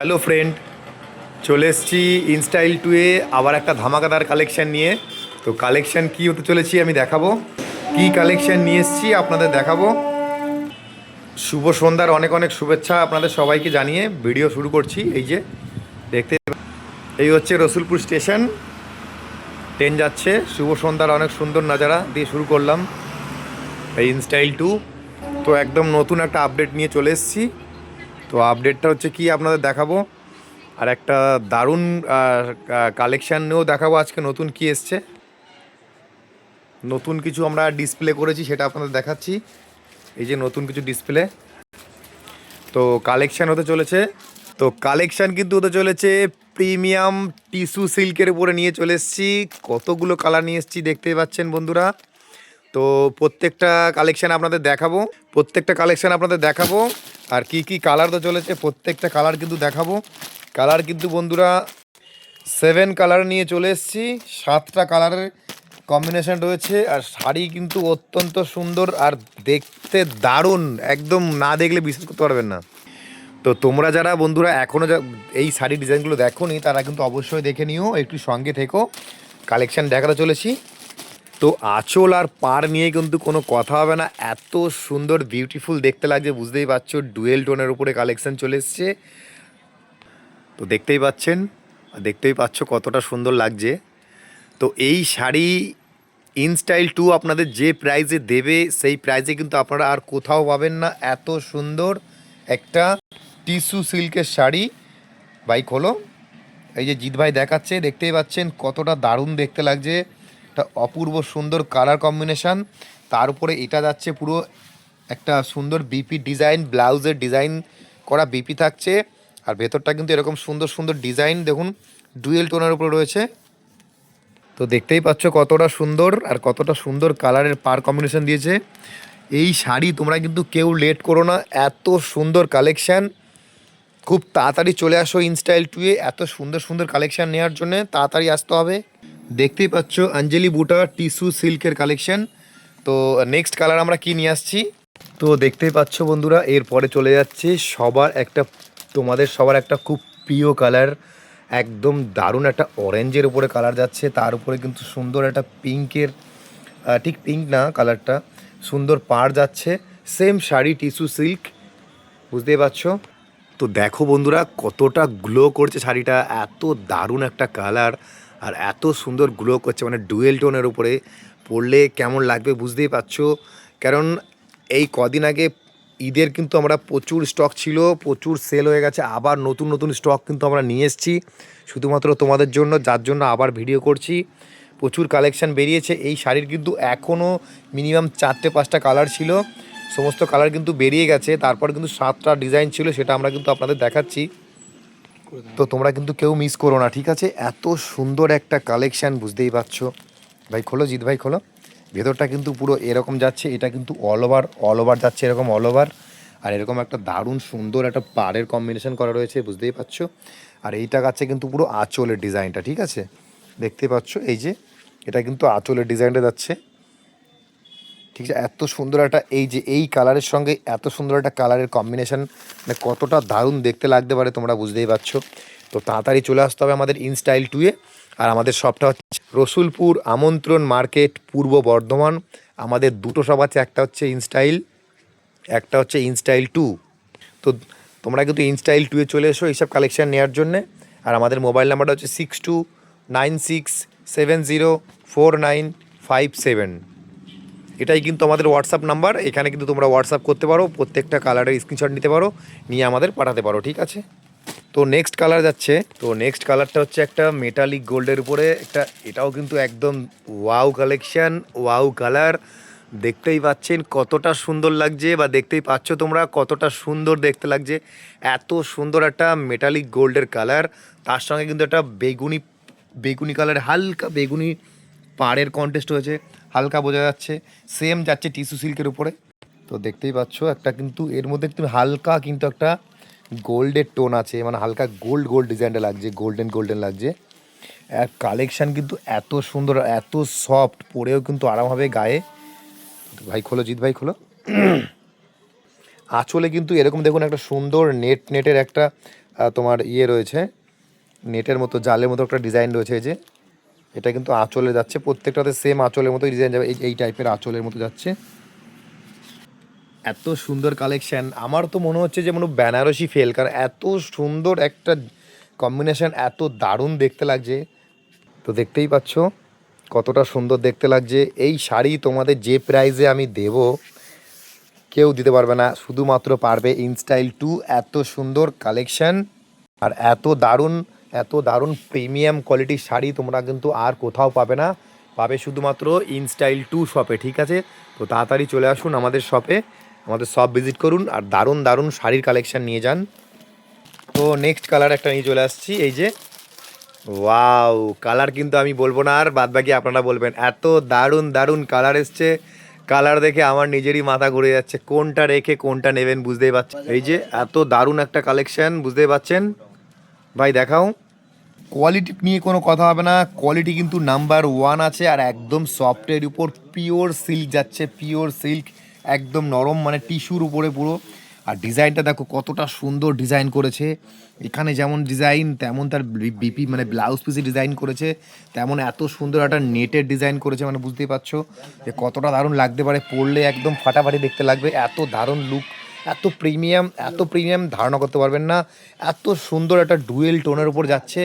Hello friend, চলে এসেছি in style টুয়ে আবার একটা ধামাকাদার কালেকশান নিয়ে। তো কালেকশান কী হতে চলেছি আমি দেখাবো, কি কালেকশান নিয়ে এসেছি আপনাদের দেখাবো। শুভ সন্ধ্যার অনেক অনেক শুভেচ্ছা আপনাদের সবাইকে জানিয়ে ভিডিও শুরু করছি। এই যে দেখতে, এই হচ্ছে রসুলপুর স্টেশন, ট্রেন যাচ্ছে। শুভ সন্ধ্যার অনেক সুন্দর নাজারা দিয়ে শুরু করলাম এই ইনস্টাইল টু। তো একদম নতুন একটা আপডেট নিয়ে চলে এসেছি। তো আপডেটটা হচ্ছে কি আপনাদের দেখাবো, আর একটা দারুণ কালেকশান নিয়েও দেখাবো আজকে। নতুন কি এসছে, নতুন কিছু আমরা ডিসপ্লে করেছি সেটা আপনাদের দেখাচ্ছি। এই যে নতুন কিছু ডিসপ্লে, তো কালেকশান হতে চলেছে। তো কালেকশান কিন্তু হতে চলেছে প্রিমিয়াম টিস্যু সিল্কের উপরে নিয়ে চলে এসেছি। কতগুলো কালার নিয়ে এসেছি দেখতেই পাচ্ছেন বন্ধুরা। তো প্রত্যেকটা কালেকশান আপনাদের দেখাবো, আর কি কি কালার তো চলেছে প্রত্যেকটা কালার কিন্তু দেখাবো। কালার কিন্তু বন্ধুরা 7 কালার নিয়ে চলে এসেছি, 7টা কালারের কম্বিনেশন রয়েছে। আর শাড়ি কিন্তু অত্যন্ত সুন্দর আর দেখতে দারুণ, একদম না দেখলে বিশ্বাস করতে পারবেন না। তো তোমরা যারা বন্ধুরা এখনও এই শাড়ির ডিজাইনগুলো দেখোনি তারা কিন্তু অবশ্যই দেখে নিও, একটু সঙ্গে থেকো। কালেকশান দেখাতে চলেছি। তো আঁচল আর পাড় নিয়ে কিন্তু কোনো কথা হবে না, এত সুন্দর বিউটিফুল দেখতে লাগছে, বুঝতেই পারছো। ডুয়েল টোনের উপরে কালেকশান চলে এসছে। তো দেখতেই পাচ্ছ কতটা সুন্দর লাগছে। তো এই শাড়ি ইনস্টাইল টু আপনাদের যে প্রাইজে দেবে সেই প্রাইজে কিন্তু আপনারা আর কোথাও পাবেন না। এত সুন্দর একটা টিস্যু সিল্কের শাড়ি। ভাই খোলো, এই যে জিৎ ভাই দেখাচ্ছে, দেখতেই পাচ্ছেন কতটা দারুণ দেখতে লাগছে। একটা অপূর্ব সুন্দর কালার কম্বিনেশান, তার উপরে এটা যাচ্ছে পুরো একটা সুন্দর বিপি ডিজাইন, ব্লাউজের ডিজাইন করা বিপি থাকছে। আর ভেতরটা কিন্তু এরকম সুন্দর সুন্দর ডিজাইন দেখুন, ডুয়েল টোনের উপরে রয়েছে। তো দেখতেই পাচ্ছ কতটা সুন্দর, আর কতটা সুন্দর কালারের পার কম্বিনেশন দিয়েছে। এই শাড়ি তোমরা কিন্তু কেউ লেট করো না, এত সুন্দর কালেকশান। খুব তাড়াতাড়ি চলে আসো ইনস্টাইল টুয়ে, এত সুন্দর সুন্দর কালেকশান নেওয়ার জন্য তাড়াতাড়ি আসতে হবে। দেখতেই পাচ্ছ অঞ্জলি বুটা টিস্যু সিল্কের কালেকশান। তো নেক্সট কালার আমরা কি নিয়ে আসছি, তো দেখতেই পাচ্ছ বন্ধুরা, এরপরে চলে যাচ্ছে তোমাদের সবার একটা খুব প্রিয় কালার। একদম দারুণ একটা অরেঞ্জের উপরে কালার যাচ্ছে, তার উপরে কিন্তু সুন্দর একটা পিঙ্কের, ঠিক পিঙ্ক না কালারটা, সুন্দর পাড় যাচ্ছে। সেম শাড়ি টিস্যু সিল্ক, বুঝতেই পারছো। তো দেখো বন্ধুরা কতটা গ্লো করছে শাড়িটা, এত দারুণ একটা কালার আর এত সুন্দর গ্লো করছে, মানে ডুয়েল টোনের উপরে পরলে কেমন লাগবে বুঝতেই পারছো। কারণ এই কদিন আগে ঈদের কিন্তু আমরা প্রচুর স্টক ছিল, প্রচুর সেল হয়ে গেছে। আবার নতুন নতুন স্টক কিন্তু আমরা নিয়ে এসেছি শুধুমাত্র তোমাদের জন্য, যার জন্য আবার ভিডিও করছি। প্রচুর কালেকশান বেরিয়েছে এই শাড়ির, কিন্তু এখনও মিনিমাম 4-5টা কালার ছিল, সমস্ত কালার কিন্তু বেরিয়ে গেছে। তারপর কিন্তু 7টা ডিজাইন ছিল, সেটা আমরা কিন্তু আপনাদের দেখাচ্ছি। তো তোমরা কিন্তু কেউ মিস করো না, ঠিক আছে। এত সুন্দর একটা কালেকশান, বুঝতেই পারছো। ভাই খোলো, জিৎ ভাই খোলো। ভেতরটা কিন্তু পুরো এরকম যাচ্ছে, এটা কিন্তু অল ওভার যাচ্ছে, এরকম অল ওভার। আর এরকম একটা দারুণ সুন্দর একটা পাড়ের কম্বিনেশন করা রয়েছে, বুঝতেই পারছো। আর এইটা গাছে কিন্তু পুরো আঁচলের ডিজাইনটা, ঠিক আছে, দেখতেই পাচ্ছ। এই যে এটা কিন্তু আঁচলের ডিজাইনটা যাচ্ছে, ঠিক আছে। এত সুন্দর একটা, এই যে এই কালারের সঙ্গে এত সুন্দর একটা কালারের কম্বিনেশন, মানে কতটা দারুণ দেখতে লাগতে পারে তোমরা বুঝতেই পারছো। তো তাড়াতাড়ি চলে আসতে হবে আমাদের ইনস্টাইল টুয়ে। আর আমাদের শপটা হচ্ছে রসুলপুর আমন্ত্রণ মার্কেট, পূর্ব বর্ধমান। আমাদের দুটো শপ আছে, একটা হচ্ছে ইনস্টাইল টু। তো তোমরা কিন্তু ইনস্টাইল টুয়ে চলে এসো এইসব কালেকশান নেওয়ার জন্যে। আর আমাদের মোবাইল নাম্বারটা হচ্ছে 6296704957। এটাই কিন্তু আমাদের হোয়াটসঅ্যাপ নাম্বার, এখানে কিন্তু তোমরা হোয়াটসঅ্যাপ করতে পারো, প্রত্যেকটা কালারের স্ক্রিনশট নিতে পারো, নিয়ে আমাদের পাঠাতে পারো, ঠিক আছে। তো নেক্সট কালার যাচ্ছে, তো নেক্সট কালারটা হচ্ছে একটা মেটালিক গোল্ডের উপরে একটা, এটাও কিন্তু একদম ওয়াও কালেকশান, ওয়াও কালার। দেখতেই পাচ্ছেন কতটা সুন্দর লাগছে, বা দেখতেই পাচ্ছ তোমরা কতটা সুন্দর দেখতে লাগছে। এত সুন্দর একটা মেটালিক গোল্ডের কালার, তার সঙ্গে কিন্তু একটা বেগুনি বেগুনি কালার, হালকা বেগুনি পাড়ের কন্টেস্ট হয়েছে, হালকা বোঝা যাচ্ছে। সেম যাচ্ছে টিস্যু সিল্কের উপরে। তো দেখতেই পাচ্ছ একটা কিন্তু এর মধ্যে একটু হালকা কিন্তু একটা গোল্ডের টোন আছে, মানে হালকা গোল্ড গোল্ড ডিজাইনটা লাগছে, গোল্ডেন গোল্ডেন লাগছে। আর কালেকশান কিন্তু এত সুন্দর, এত সফট, পরেও কিন্তু আরাম হবে গায়ে। ভাই খোলো, জিৎ ভাই খোলো। আঁচলে কিন্তু এরকম দেখুন একটা সুন্দর নেটের একটা তোমার ইয়ে রয়েছে, নেটের মতো জালের মতো একটা ডিজাইন রয়েছে। এই যে এটা কিন্তু আঁচলে যাচ্ছে, প্রত্যেকটাতে সেম আঁচলের মতো ডিজাইন যাবে, এই টাইপের আঁচলের মতো যাচ্ছে। এত সুন্দর কালেকশন, আমার তো মনে হচ্ছে যে মনে বেনারসি ফেল, কারণ এত সুন্দর একটা কম্বিনেশন, এত দারুণ দেখতে লাগছে। তো দেখতেই পাচ্ছ কতটা সুন্দর দেখতে লাগছে। এই শাড়ি তোমাদের যে প্রাইসে আমি দেব কেউ দিতে পারবে না, শুধুমাত্র পারবে ইনস্টাইল 2। এত সুন্দর কালেকশন আর এত দারুণ প্রিমিয়াম কোয়ালিটির শাড়ি তোমরা কিন্তু আর কোথাও পাবে না, পাবে শুধুমাত্র ইনস্টাইল 2 শপে। ঠিক আছে, তো তাড়াতাড়ি চলে আসুন আমাদের শপে, আমাদের শপ ভিজিট করুন আর দারুণ দারুণ শাড়ির কালেকশন নিয়ে যান। তো নেক্সট কালার একটা নিয়ে চলে আসছি, এই যে ওয়াও, কালার কিন্তু আমি বলবো না, আর বাদ বাকি আপনারা বলবেন। এত দারুণ দারুণ কালার এসছে, কালার দেখে আমার নিজেরই মাথা ঘুরে যাচ্ছে, কোনটা রেখে কোনটা নেবেন বুঝতেই পারছেন। এই যে এত দারুণ একটা কালেকশন, বুঝতেই পারছেন ভাই, দেখাও। কোয়ালিটি নিয়ে কোনো কথা হবে না, কোয়ালিটি কিন্তু নাম্বার 1 আছে, আর একদম সফটের উপর পিওর সিল্ক যাচ্ছে, পিওর সিল্ক, একদম নরম, মানে টিস্যুর উপরে পুরো। আর ডিজাইনটা দেখো কতটা সুন্দর ডিজাইন করেছে, এখানে যেমন ডিজাইন তেমন তার বিপি মানে ব্লাউজ পিসে ডিজাইন করেছে, তেমন এত সুন্দর একটা নেটের ডিজাইন করেছে, মানে বুঝতেই পারছো যে কতটা দারুণ লাগতে পারে, পরলে একদম ফাটাফাটি দেখতে লাগবে, এত দারুণ লুক, এত প্রিমিয়াম ধারণা করতে পারবেন না। এত সুন্দর একটা ডুয়েল টোনের উপর যাচ্ছে,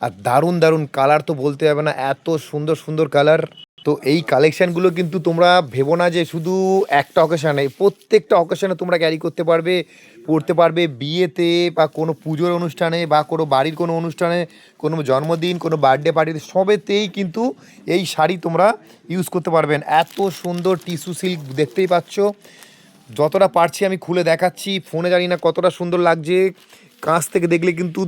আর দারুণ দারুণ কালার তো বলতে হবে না, এত সুন্দর সুন্দর কালার। তো এই কালেকশানগুলো কিন্তু তোমরা ভেবো না যে শুধু একটা অকেশানে, প্রত্যেকটা অকেশানে তোমরা ক্যারি করতে পারবে, পড়তে পারবে, বিয়েতে বা কোনো পুজোর অনুষ্ঠানে বা কোনো বাড়ির কোনো অনুষ্ঠানে, কোনো জন্মদিন, কোনো বার্থডে পার্টিতে, সবেতেই কিন্তু এই শাড়ি তোমরা ইউজ করতে পারবেন। এত সুন্দর টিস্যু সিল্ক দেখতেই পাচ্ছ, যতটা পারছি আমি খুলে দেখাচ্ছি, ফোনে জানি না কতটা সুন্দর লাগছে, কাছ থেকে দেখলে কিন্তু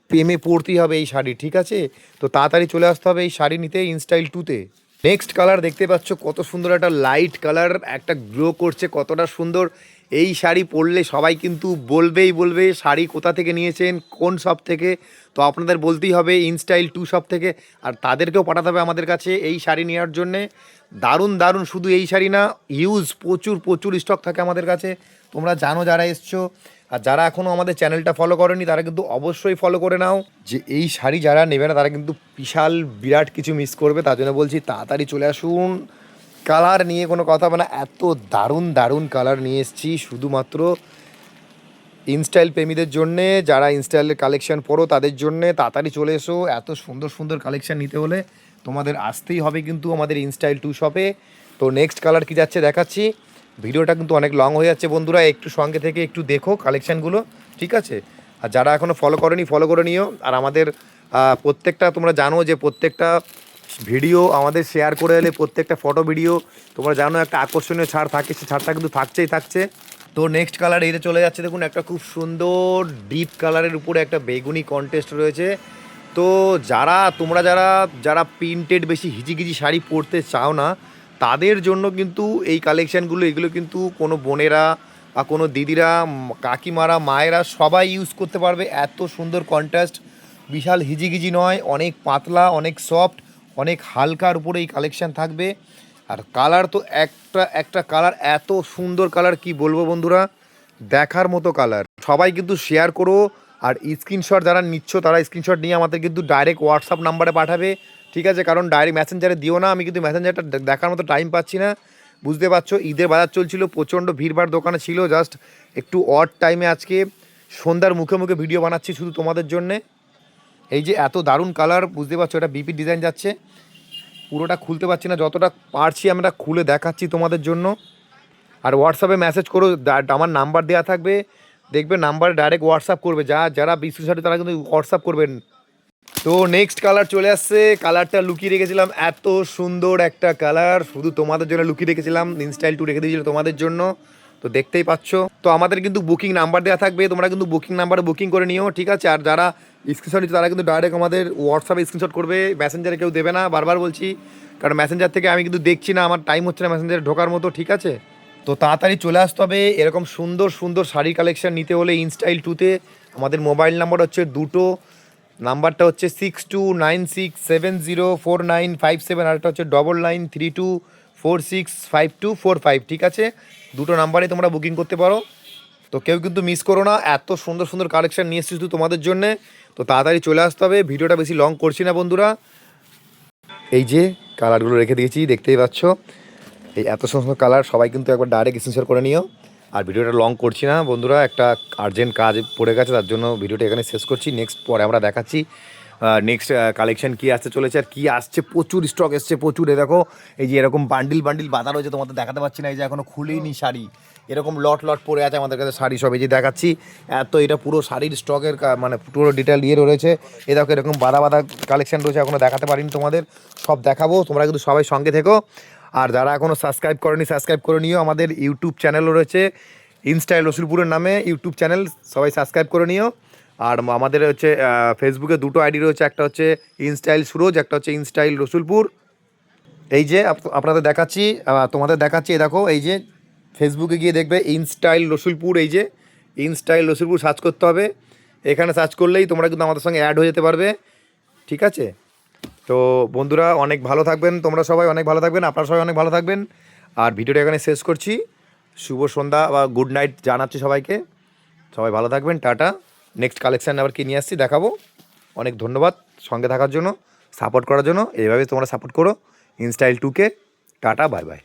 প্রেমে পড়তেই হবে এই শাড়ি। ঠিক আছে, তো তাড়াতাড়ি চলে আসতে হবে এই শাড়ি নিতে ইনস্টাইল 2-তে। নেক্সট কালার দেখতে পাচ্ছ, কত সুন্দর একটা লাইট কালার, একটা গ্লো করছে, কতটা সুন্দর। এই শাড়ি পরলে সবাই কিন্তু বলবে শাড়ি কোথা থেকে নিয়েছেন, কোন শপ থেকে। তো আপনাদের বলতেই হবে ইনস্টাইল 2 শপ থেকে, আর তাদেরকেও পাঠাতে হবে আমাদের কাছে এই শাড়ি নেওয়ার জন্যে। দারুণ দারুণ, শুধু এই শাড়ি না, ইউজ প্রচুর প্রচুর স্টক থাকে আমাদের কাছে, তোমরা জানো যারা এসছো। আর যারা এখনও আমাদের চ্যানেলটা ফলো করেনি তারা কিন্তু অবশ্যই ফলো করে নাও, যে এই শাড়ি যারা নেবে না তারা কিন্তু বিশাল বিরাট কিছু মিস করবে। তার জন্য বলছি তাড়াতাড়ি চলে আসুন, কালার নিয়ে কোনো কথা হবে না, এত দারুণ দারুণ কালার নিয়ে এসেছি শুধুমাত্র ইনস্টাইল প্রেমীদের জন্যে, যারা ইনস্টাইলের কালেকশান পড়ো তাদের জন্যে। তাড়াতাড়ি চলে এসো, এত সুন্দর সুন্দর কালেকশান নিতে হলে তোমাদের আসতেই হবে কিন্তু আমাদের ইনস্টাইল 2 শপে। তো নেক্সট কালার কি যাচ্ছে দেখাচ্ছি, ভিডিওটা কিন্তু অনেক লং হয়ে যাচ্ছে বন্ধুরা, একটু সঙ্গে থেকে একটু দেখো কালেকশানগুলো, ঠিক আছে। আর যারা এখনও ফলো করেনি ফলো করে নিও। আর আমাদের প্রত্যেকটা তোমরা জানো যে প্রত্যেকটা ভিডিও আমাদের শেয়ার করে এলে, প্রত্যেকটা ফটো ভিডিও তোমরা জানো একটা আকর্ষণীয় ছাড় থাকে, সে ছাড়টা কিন্তু থাকছে। তো নেক্সট কালার এইটা চলে যাচ্ছে, দেখুন একটা খুব সুন্দর ডিপ কালারের উপরে একটা বেগুনি কন্টেস্ট রয়েছে। তো তোমরা যারা প্রিন্টেড বেশি হিজিগিজি শাড়ি পরতে চাও না, তাদের জন্য কিন্তু এই কালেকশানগুলো, এগুলো কিন্তু কোনো বোনেরা বা কোনো দিদিরা, কাকিমারা, মায়েরা সবাই ইউজ করতে পারবে। এত সুন্দর কন্ট্রাস্ট, বিশাল হিজিগিজি নয়, অনেক পাতলা, অনেক সফট, অনেক হালকার উপরে এই কালেকশান থাকবে। আর কালার তো একটা কালার, এত সুন্দর কালার কি বলবো বন্ধুরা, দেখার মতো কালার। সবাই কিন্তু শেয়ার করো, আর স্ক্রিনশট যারা নিচ্ছ তারা স্ক্রিনশট নিয়ে আমাদের কিন্তু ডাইরেক্ট হোয়াটসঅ্যাপ নাম্বারে পাঠাবে, ঠিক আছে। কারণ ডাইরেক্ট মেসেঞ্জারে দিও না, আমি কিন্তু মেসেঞ্জারটা দেখার মতো টাইম পাচ্ছি না, বুঝতে পারছো। ঈদের বাজার চলছিল, প্রচণ্ড ভিড়ভাড় দোকানে ছিল, জাস্ট একটু অড টাইমে আজকে সন্ধ্যার মুখে মুখে ভিডিও বানাচ্ছি শুধু তোমাদের জন্যে। এই যে এত দারুণ কালার, বুঝতে পারছো, এটা বিপি ডিজাইন যাচ্ছে, পুরোটা খুলতে পারছি না, যতটা পারছি আমরা খুলে দেখাচ্ছি তোমাদের জন্য। আর হোয়াটসঅ্যাপে মেসেজ করো, আমার নাম্বার দেওয়া থাকবে, দেখবে নাম্বারে ডাইরেক্ট হোয়াটসঅ্যাপ করবে, যারা বিশ্বসারী তারা কিন্তু হোয়াটসঅ্যাপ করবেন। তো নেক্সট কালার চলে আসছে, কালারটা লুকিয়ে রেখেছিলাম, এত সুন্দর একটা কালার শুধু তোমাদের জন্য লুকিয়ে রেখেছিলাম, ইনস্টাইল 2 রেখে দিয়েছিল তোমাদের জন্য, তো দেখতেই পাচ্ছ। তো আমাদের কিন্তু বুকিং নাম্বার দেওয়া থাকবে, তোমরা কিন্তু বুকিং নাম্বারে বুকিং করে নিও, ঠিক আছে। আর যারা স্ক্রিনশট নিচ্ছে তারা কিন্তু ডাইরেক্ট আমাদের হোয়াটসঅ্যাপে স্ক্রিনশট করবে, মেসেঞ্জারে কেউ দেবে না, বারবার বলছি, কারণ মেসেঞ্জার থেকে আমি কিন্তু দেখছি না, আমার টাইম হচ্ছে না মেসেঞ্জারে ঢোকার মতো, ঠিক আছে। তো তাড়াতাড়ি চলে আসতে হবে এরকম সুন্দর সুন্দর শাড়ির কালেকশন নিতে হলে ইনস্টাইল 2-তে। আমাদের মোবাইল নাম্বার হচ্ছে দুটো, নাম্বারটা হচ্ছে 6296704957, আর একটা হচ্ছে 9932465245, ঠিক আছে। দুটো নাম্বারে তোমরা বুকিং করতে পারো। তো কেউ কিন্তু মিস করো না, এত সুন্দর সুন্দর কালেকশন নিয়ে এসেছি শুধু তোমাদের জন্যে। তো তাড়াতাড়ি চলে আসতে হবে, ভিডিওটা বেশি লং করছি না বন্ধুরা। এই যে কালারগুলো রেখে দিয়েছি, দেখতেই পাচ্ছ। এই এত সুন্দর কালার, সবাই কিন্তু একবার ডাইরেক্ট স্ক্রিনশট করে নিও। আর ভিডিওটা লং করছি না বন্ধুরা, একটা আর্জেন্ট কাজ পড়ে গেছে, তার জন্য ভিডিওটা এখানে শেষ করছি। নেক্সট পরে আমরা দেখাচ্ছি নেক্সট কালেকশন কী আসতে চলেছে আর কী আসছে। প্রচুর স্টক এসছে, প্রচুর। এ দেখো, এই যে এরকম বান্ডিল বান্ডিল বাঁধা রয়েছে, তোমাদের দেখাতে পাচ্ছি না, এই যে এখনও খুলেইনি শাড়ি, এরকম লট লট পড়ে আছে আমাদের কাছে শাড়ি সব, এই যে দেখাচ্ছি। এত এটা পুরো শাড়ির স্টকের মানে পুরো ডিটেল দিয়ে রয়েছে। এ দেখো এরকম বাঁধা বাঁধা কালেকশন রয়েছে, এখনও দেখাতে পারিনি তোমাদের, সব দেখাবো। তোমরা কিন্তু সবাই সঙ্গে থেকো। আর যারা এখনও সাবস্ক্রাইব করেনি সাবস্ক্রাইব করে নিও। আমাদের ইউটিউব চ্যানেলও রয়েছে ইনস্টাইল রসুলপুরের নামে ইউটিউব চ্যানেল, সবাই সাবস্ক্রাইব করে নিও। আর আমাদের হচ্ছে ফেসবুকে দুটো আইডি রয়েছে, একটা হচ্ছে ইনস্টাইল সুরজ, একটা হচ্ছে ইনস্টাইল রসুলপুর। এই যে আপনাদের দেখাচ্ছি, তোমাদের দেখাচ্ছি, দেখো এই যে ফেসবুকে গিয়ে দেখবে ইনস্টাইল রসুলপুর, এই যে ইনস্টাইল রসুলপুর সার্চ করতে হবে। এখানে সার্চ করলেই তোমরা কিন্তু আমাদের সঙ্গে অ্যাড হয়ে যেতে পারবে, ঠিক আছে? তো বন্ধুরা অনেক ভালো থাকবেন, তোমরা সবাই অনেক ভালো থাকবেন, আপনারা সবাই অনেক ভালো থাকবেন। আর ভিডিওটা এখানে শেষ করছি। শুভ সন্ধ্যা বা গুড নাইট জানাচ্ছি সবাইকে। সবাই ভালো থাকবেন, টাটা। নেক্সট কালেকশান আবার কী নিয়ে আসছি দেখাবো। অনেক ধন্যবাদ সঙ্গে থাকার জন্য, সাপোর্ট করার জন্য। এইভাবে তোমরা সাপোর্ট করো ইনস্টাইল 2কে। Tata, bye by.